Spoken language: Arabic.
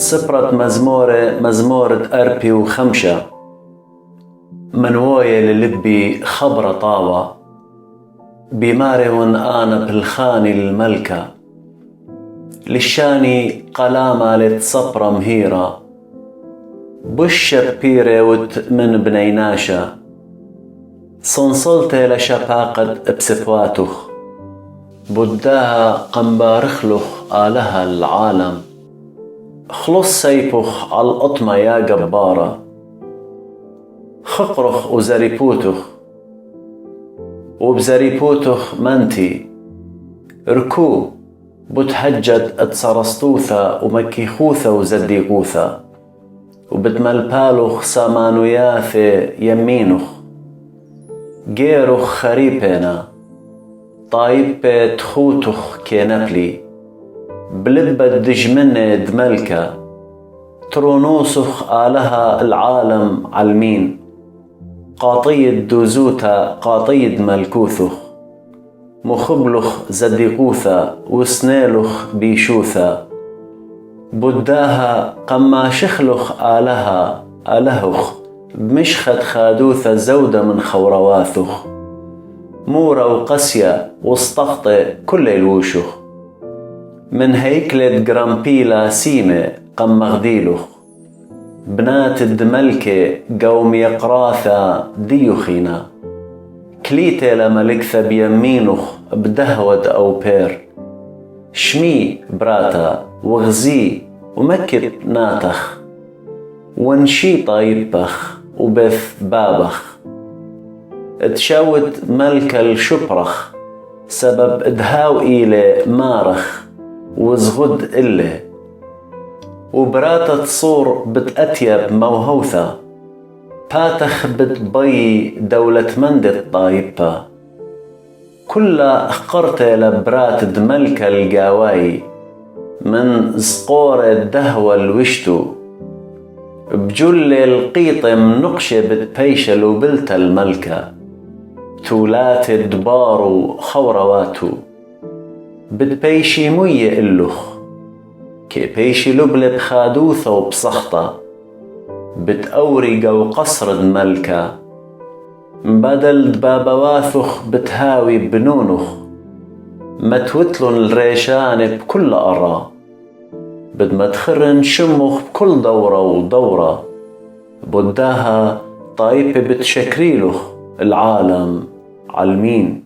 سبرة مزمورة أربي وخمشة من ووية للبي خبر طاوة بماري أنا بالخاني الملكة للشاني قلامة لتصبرة مهيرة بش بيرة من بنيناشة صنصلت لشباقة بسفواتخ بداها قنبارخلخ آلها العالم خلص سيفخ على القطمة يا جبارة خقرخ وزريبوتخ وبزريبوتخ منتي ركو بتهجد اتصرستوثة ومكيخوثة وزديقوثة وبتملبالخ سامانوياثة يمينخ جيرخ خريبنا طايبة تخوتخ كينبلي بلبة دجمنة دملكة ترونوسخ آلها العالم علمين قاطية دوزوتا قاطية ملكوثخ مخبلخ زديقوثة وسنيلخ بيشوثة بداها قماشخلخ آلها ألهخ بمشخد خادوثة زودة من خورواثخ مورة وقسية واستخطئ كل الوشخ من هيكلة جرامبيلا سيمة قم مغديلخ بنات الدملكة قوم يقراثا ديوخينا كليتة لملكثة بيمينخ بدهود أو بير شمي براتا وغزي ومكب ناتخ ونشي طايبخ وبث بابخ تشاوت ملك الشبرخ سبب ادهاو إلي مارخ وزغد إلي وبراتا تصور بتأتيب موهوثة باتخ بتبي دولة مندت طايبة كلا اخقرت لبرات دملك القاواي من زقور الدهوة الوشتو بجل القيط منقشة بتبيشل وبلت الملكة تولات الدبار وخورواتو بتبيشي مية إلخ كي بيشي لبلب خادوثة وبسخطة بتأورق وقصر دملكة بدل دبابواثخ بتهاوي بنونخ متوتلن الريشان بكل أرى بدما تخرن شمخ بكل دورة ودورة بداها طايبة بتشكريلخ العالم علمين